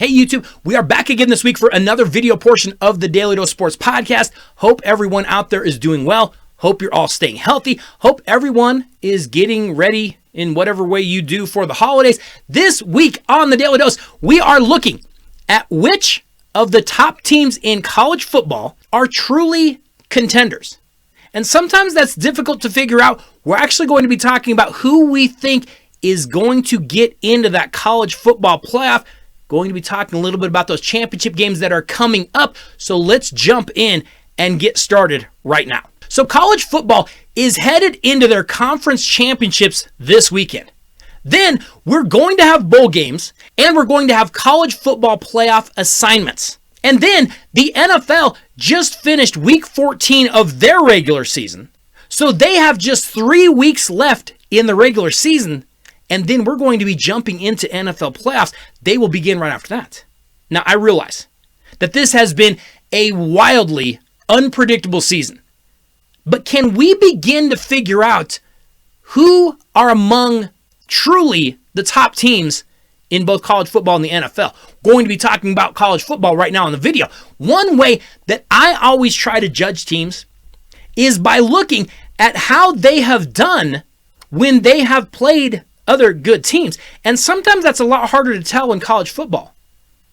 Hey YouTube, we are back again this week for another video portion of the Daly Dose Sports Podcast. Hope everyone out there is doing well. Hope you're all staying healthy. Hope everyone is getting ready in whatever way you do for the holidays. This week on the Daly Dose, we are looking at which of the top teams in college football are truly contenders. And sometimes that's difficult to figure out. We're actually going to be talking about who we think is going to get into that college football playoff. Going to be talking a little bit about those championship games that are coming up. So let's jump in and get started right now. So college football is headed into their conference championships this weekend. Then we're going to have bowl games and we're going to have college football playoff assignments. And then the NFL just finished week 14 of their regular season. So they have just 3 weeks left in the regular season. And then we're going to be jumping into NFL playoffs. They will begin right after that. Now, I realize that this has been a wildly unpredictable season. But can we begin to figure out who are among truly the top teams in both college football and the NFL? Going to be talking about college football right now in the video. One way that I always try to judge teams is by looking at how they have done when they have played other good teams. And sometimes that's a lot harder to tell in college football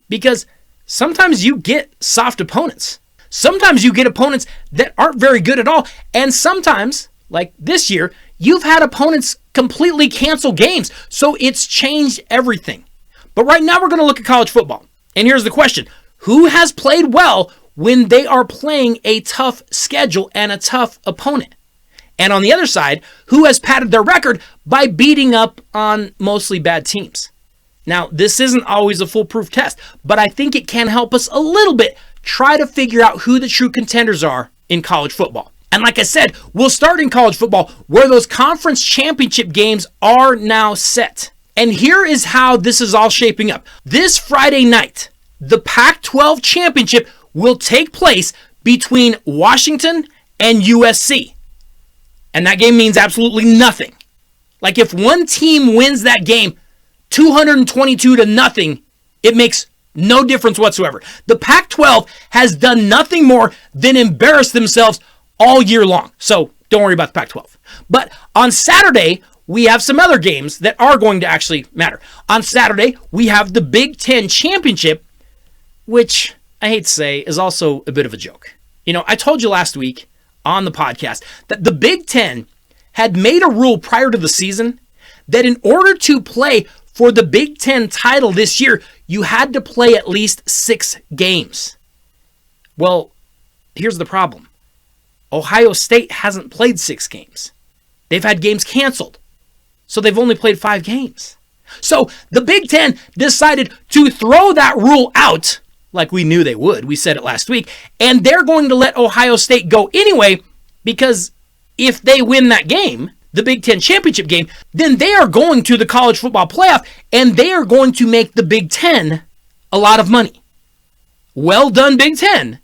because sometimes you get soft opponents. Sometimes you get opponents that aren't very good at all. And sometimes, like this year, you've had opponents completely cancel games. So it's changed everything. But right now we're going to look at college football. And here's the question. Who has played well when they are playing a tough schedule and a tough opponent? And on the other side, who has padded their record by beating up on mostly bad teams? Now, this isn't always a foolproof test, but I think it can help us a little bit try to figure out who the true contenders are in college football. And like I said, we'll start in college football where those conference championship games are now set. And here is how this is all shaping up. This Friday night, the Pac-12 championship will take place between Washington and USC. And that game means absolutely nothing. Like if one team wins that game 222-0, it makes no difference whatsoever. The Pac-12 has done nothing more than embarrass themselves all year long. So don't worry about the Pac-12. But on Saturday, we have some other games that are going to actually matter. On Saturday, we have the Big Ten Championship, which I hate to say is also a bit of a joke. You know, I told you last week on the podcast that the Big Ten had made a rule prior to the season that in order to play for the Big Ten title this year, you had to play at least 6 games. Well, here's the problem. Ohio State hasn't played 6 games. They've had games canceled. So they've only played 5 games. So the Big Ten decided to throw that rule out like we knew they would. We said it last week. And they're going to let Ohio State go anyway because if they win that game, the Big Ten championship game, then they are going to the college football playoff and they are going to make the Big Ten a lot of money. Well done, Big Ten.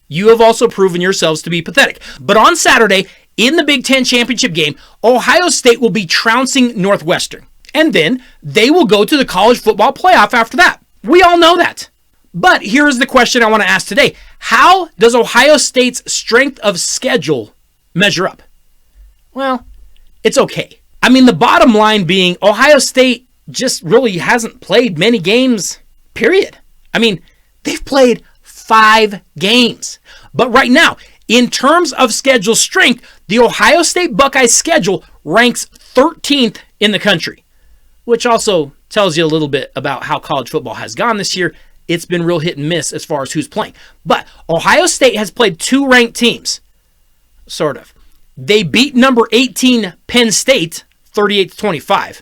You have also proven yourselves to be pathetic. But on Saturday, in the Big Ten championship game, Ohio State will be trouncing Northwestern. And then they will go to the college football playoff after that. We all know that. But here's the question I want to ask today. How does Ohio State's strength of schedule measure up? Well, it's okay. I mean, the bottom line being Ohio State just really hasn't played many games, period. I mean, they've played 5 games. But right now, in terms of schedule strength, the Ohio State Buckeyes schedule ranks 13th in the country, which also tells you a little bit about how college football has gone this year. It's been real hit and miss as far as who's playing. But Ohio State has played 2 ranked teams, sort of. They beat number 18 Penn State 38-25.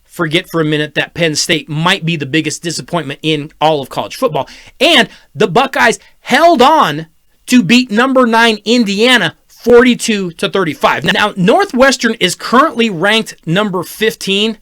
Forget for a minute that Penn State might be the biggest disappointment in all of college football. And the Buckeyes held on to beat number 9 Indiana 42-35. Now, Northwestern is currently ranked number 15.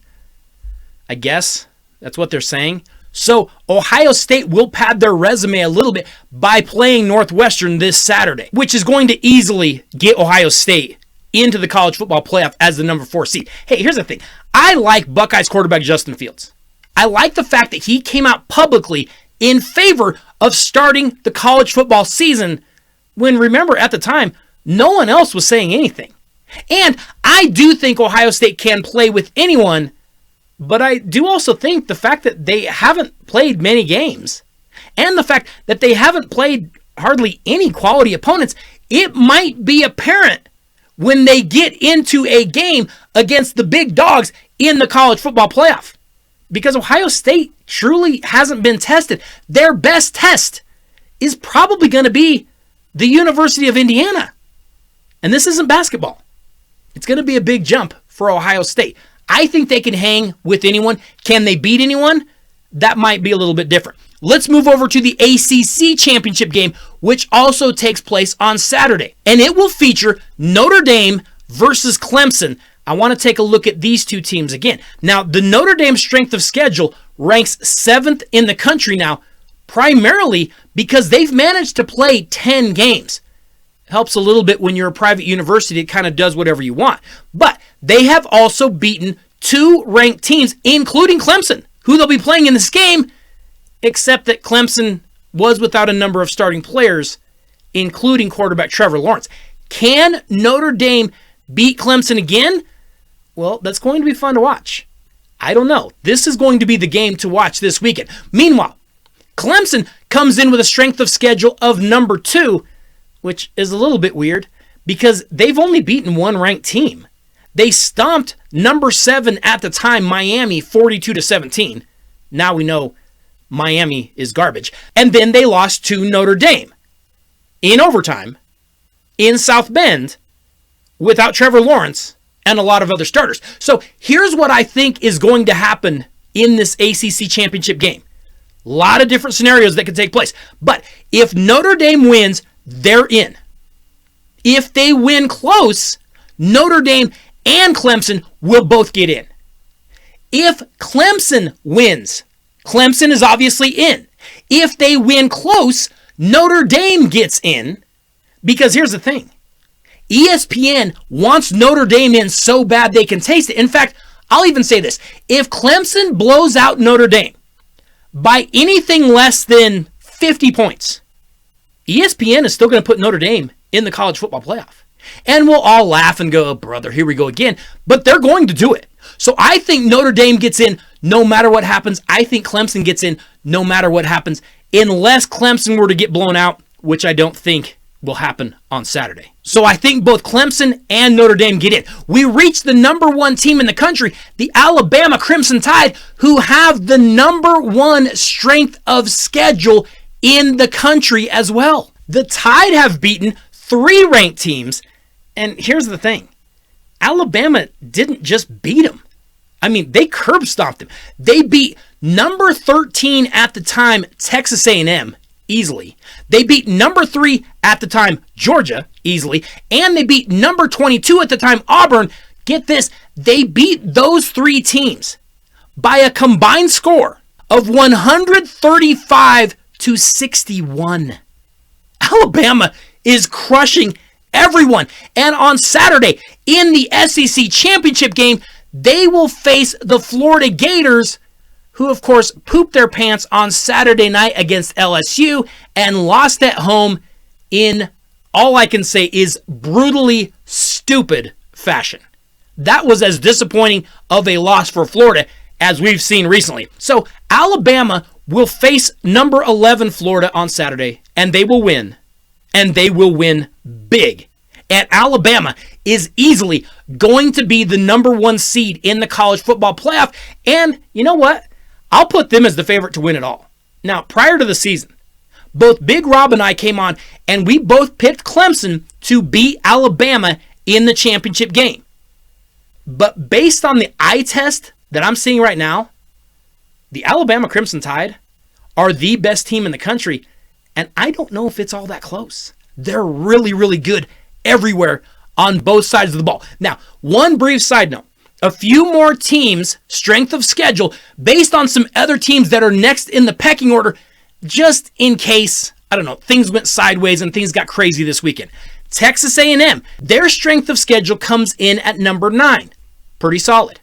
I guess that's what they're saying. So Ohio State will pad their resume a little bit by playing Northwestern this Saturday, which is going to easily get Ohio State into the college football playoff as the number 4 seed. Hey, here's the thing. I like Buckeyes quarterback Justin Fields. I like the fact that he came out publicly in favor of starting the college football season when, remember, at the time, no one else was saying anything. And I do think Ohio State can play with anyone, but I do also think the fact that they haven't played many games and the fact that they haven't played hardly any quality opponents, it might be apparent when they get into a game against the big dogs in the college football playoff. Because Ohio State truly hasn't been tested. Their best test is probably going to be the University of Indiana. And this isn't basketball. It's going to be a big jump for Ohio State. I think they can hang with anyone. Can they beat anyone? That might be a little bit different. Let's move over to the ACC championship game, which also takes place on Saturday. And it will feature Notre Dame versus Clemson. I want to take a look at these two teams again. Now, the Notre Dame strength of schedule ranks 7th in the country now, primarily because they've managed to play 10 games. Helps a little bit when you're a private university. It kind of does whatever you want. But they have also beaten 2 ranked teams, including Clemson, who they'll be playing in this game, except that Clemson was without a number of starting players, including quarterback Trevor Lawrence. Can Notre Dame beat Clemson again? Well, that's going to be fun to watch. I don't know. This is going to be the game to watch this weekend. Meanwhile, Clemson comes in with a strength of schedule of number 2, which is a little bit weird because they've only beaten one ranked team. They stomped number 7 at the time, Miami, 42-17. Now we know Miami is garbage. And then they lost to Notre Dame in overtime in South Bend without Trevor Lawrence and a lot of other starters. So here's what I think is going to happen in this ACC championship game. A lot of different scenarios that could take place. But if Notre Dame wins, they're in. If they win close, Notre Dame and Clemson will both get in. If Clemson wins, Clemson is obviously in. If they win close, Notre Dame gets in. Because here's the thing. ESPN wants Notre Dame in so bad they can taste it. In fact, I'll even say this. If Clemson blows out Notre Dame by anything less than 50 points, ESPN is still going to put Notre Dame in the college football playoff. And we'll all laugh and go, oh, brother, here we go again. But they're going to do it. So I think Notre Dame gets in no matter what happens. I think Clemson gets in no matter what happens, unless Clemson were to get blown out, which I don't think will happen on Saturday. So I think both Clemson and Notre Dame get in. We reach the number 1 team in the country, the Alabama Crimson Tide, who have the number 1 strength of schedule in the country as well. The Tide have beaten 3 ranked teams, and here's the thing. Alabama didn't just beat them. I mean, they curb stomped them. They beat number 13 at the time, Texas A&M, easily. They beat number 3 at the time, Georgia, easily. And they beat number 22 at the time, Auburn. Get this, they beat those 3 teams by a combined score of 135-61. Alabama is crushing everyone. And on Saturday, in the SEC championship game, they will face the Florida Gators, who, of course, pooped their pants on Saturday night against LSU and lost at home in, all I can say is, brutally stupid fashion. That was as disappointing of a loss for Florida as we've seen recently. So Alabama will face number 11 Florida on Saturday, and they will win. And they will win big. And Alabama is easily going to be the number 1 seed in the college football playoff. And you know what? I'll put them as the favorite to win it all. Now, prior to the season, both Big Rob and I came on, and we both picked Clemson to beat Alabama in the championship game. But based on the eye test that I'm seeing right now, the Alabama Crimson Tide are the best team in the country, and I don't know if it's all that close. They're really, really good everywhere on both sides of the ball. Now, one brief side note. A few more teams' strength of schedule based on some other teams that are next in the pecking order, just in case, I don't know, things went sideways and things got crazy this weekend. Texas A&M, their strength of schedule comes in at number 9. Pretty solid.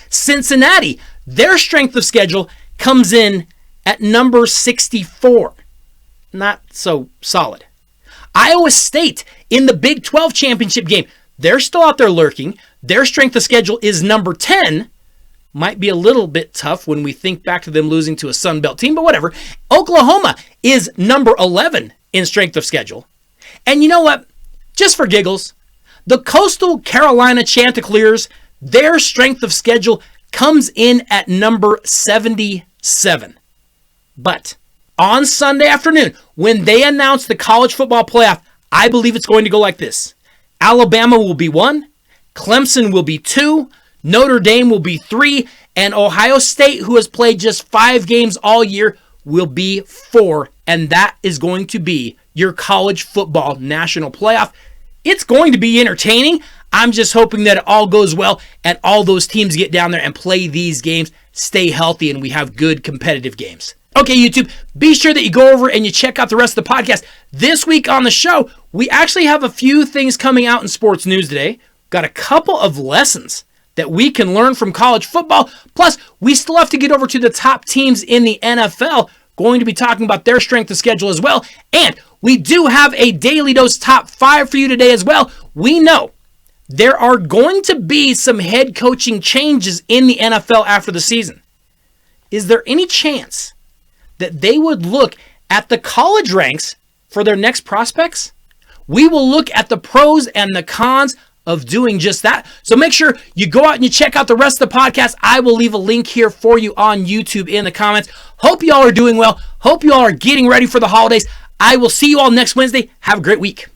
Cincinnati, their strength of schedule comes in at number 64. Not so solid. Iowa State in the Big 12 championship game, they're still out there lurking. Their strength of schedule is number 10. Might be a little bit tough when we think back to them losing to a Sun Belt team, but whatever. Oklahoma is number 11 in strength of schedule. And you know what? Just for giggles, the Coastal Carolina Chanticleers, their strength of schedule comes in at number 77. But on Sunday afternoon, when they announce the college football playoff, I believe it's going to go like this. Alabama will be 1, Clemson will be 2, Notre Dame will be 3, and Ohio State, who has played just 5 games all year, will be 4. And that is going to be your college football national playoff. It's going to be entertaining. I'm just hoping that it all goes well and all those teams get down there and play these games, stay healthy, and we have good competitive games. Okay, YouTube, be sure that you go over and you check out the rest of the podcast. This week on the show, we actually have a few things coming out in sports news today. Got a couple of lessons that we can learn from college football. Plus, we still have to get over to the top teams in the NFL. Going to be talking about their strength of schedule as well. And we do have a Daly Dose top 5 for you today as well. We know there are going to be some head coaching changes in the NFL after the season. Is there any chance that they would look at the college ranks for their next prospects? We will look at the pros and the cons of doing just that. So make sure you go out and you check out the rest of the podcast. I will leave a link here for you on YouTube in the comments. Hope you all are doing well. Hope you all are getting ready for the holidays. I will see you all next Wednesday. Have a great week.